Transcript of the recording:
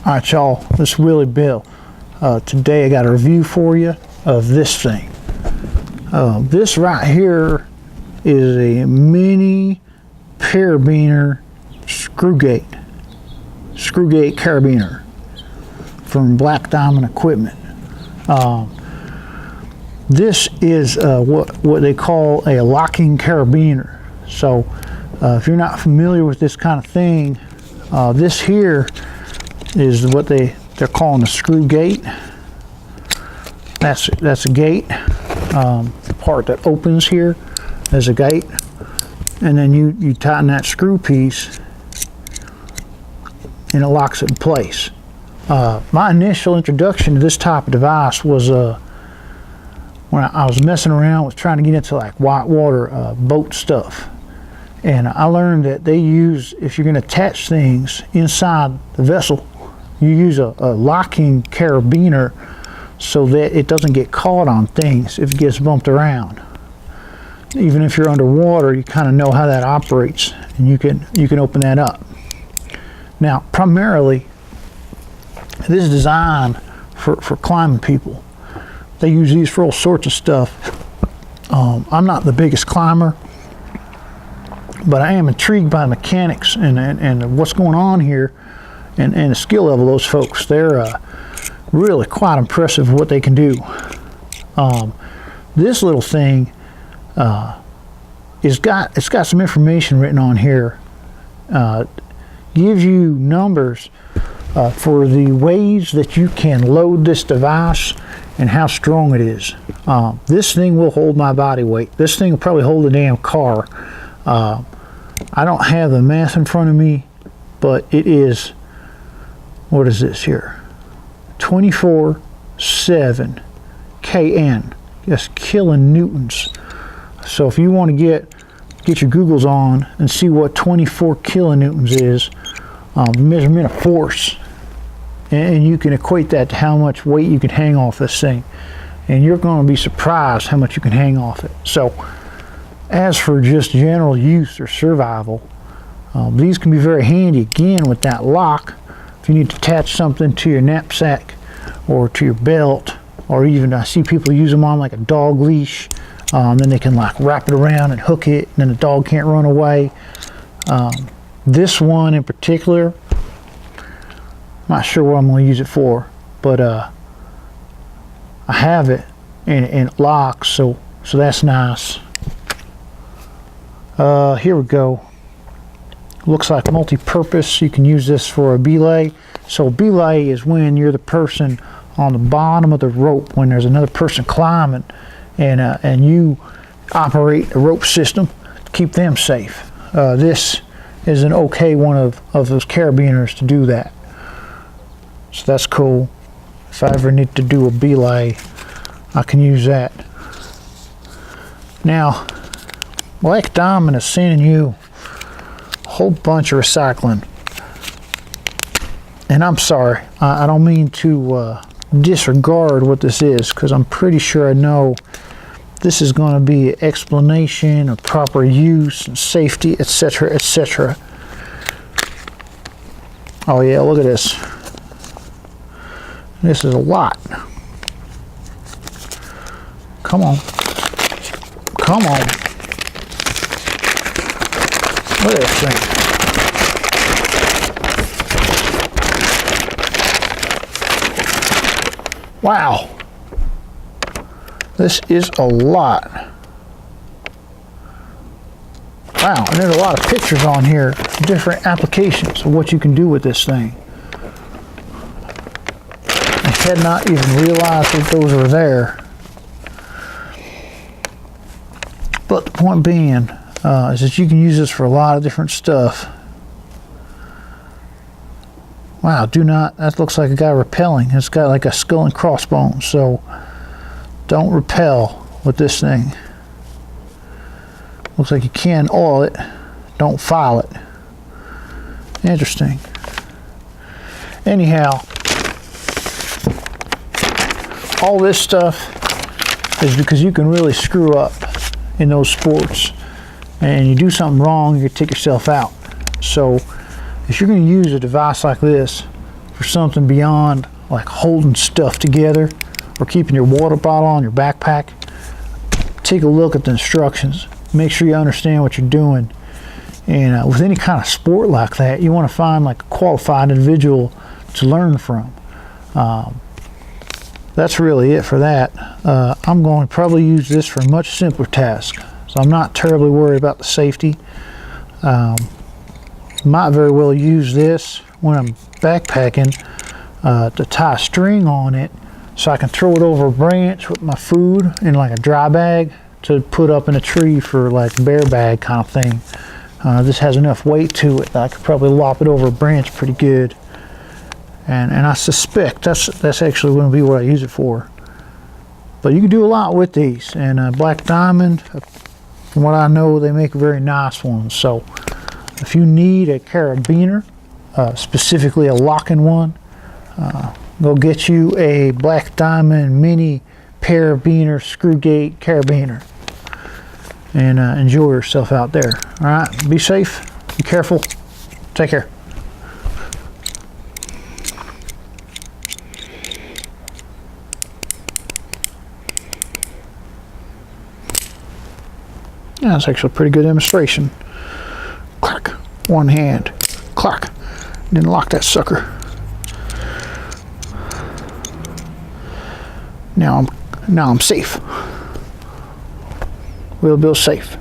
Alright y'all, this is Willie Bill. Today I got a review for you of this thing. This right here is a mini Carabiner screw gate carabiner from Black Diamond Equipment. This is what they call a locking carabiner. So if you're not familiar with this kind of thing, this here is what they're calling a screw gate. That's a gate. The part that opens here is a gate, and then you tighten that screw piece and it locks it in place. My initial introduction to this type of device was when I was messing around with trying to get into like whitewater boat stuff, and I learned that they use, if you're going to attach things inside the vessel, you use a locking carabiner so that it doesn't get caught on things if it gets bumped around. Even if you're underwater, you kind of know how that operates, and you can open that up. Now, primarily, this is designed for climbing people. They use these for all sorts of stuff. I'm not the biggest climber, but I am intrigued by the mechanics and what's going on here, and the skill level of those folks. They're really quite impressive what they can do. This little thing it's got some information written on here. Gives you numbers for the ways that you can load this device and how strong it is. This thing will hold my body weight. This thing will probably hold a damn car. I don't have the math in front of me, but it is, what is this here? 24/7 kN. That's kilonewtons. So if you want to get your Googles on and see what 24 kilonewtons is, measurement of force, and you can equate that to how much weight you can hang off this thing, and you're going to be surprised how much you can hang off it. So as for just general use or survival, these can be very handy again with that lock. If you need to attach something to your knapsack or to your belt, or even I see people use them on like a dog leash, then they can like wrap it around and hook it, and then the dog can't run away. This one in particular, I'm not sure what I'm going to use it for, but I have it and it locks, so that's nice. Here we go. Looks like multi-purpose. You can use this for a belay. So a belay is when you're the person on the bottom of the rope when there's another person climbing, and you operate a rope system to keep them safe. This is an okay one of those carabiners to do that. So that's cool. If I ever need to do a belay, I can use that. Now, Black Diamond is sending you a whole bunch of recycling. And I'm sorry, I don't mean to disregard what this is, because I'm pretty sure I know this is going to be an explanation of proper use and safety, etc., etc. Oh yeah, look at this. This is a lot. Come on. Come on. Look at this thing. Wow. This is a lot. Wow, and there's a lot of pictures on here, different applications of what you can do with this thing. I had not even realized that those were there. But the point being is that you can use this for a lot of different stuff. Wow, that looks like a guy rappelling. It's got like a skull and crossbones, so don't rappel with this thing. Looks like you can oil it, don't file it. Interesting. Anyhow, all this stuff is because you can really screw up in those sports, and you do something wrong, you can take yourself out. So if you're going to use a device like this for something beyond like holding stuff together or keeping your water bottle on your backpack, take a look at the instructions. Make sure you understand what you're doing. And with any kind of sport like that, you want to find like a qualified individual to learn from. That's really it for that. I'm going to probably use this for a much simpler task, so I'm not terribly worried about the safety. Might very well use this when I'm backpacking to tie a string on it so I can throw it over a branch with my food in like a dry bag to put up in a tree for like bear bag kind of thing. This has enough weight to it that I could probably lop it over a branch pretty good. And I suspect that's actually going to be what I use it for. But you can do a lot with these. And Black Diamond, from what I know, they make very nice ones. So if you need a carabiner, specifically a locking one, go get you a Black Diamond mini carabiner screw gate carabiner. And enjoy yourself out there. All right, be safe, be careful, take care. Yeah, that's actually a pretty good demonstration. Clack, one hand, clack, didn't lock that sucker. Now I'm safe. Wheel Bill's safe.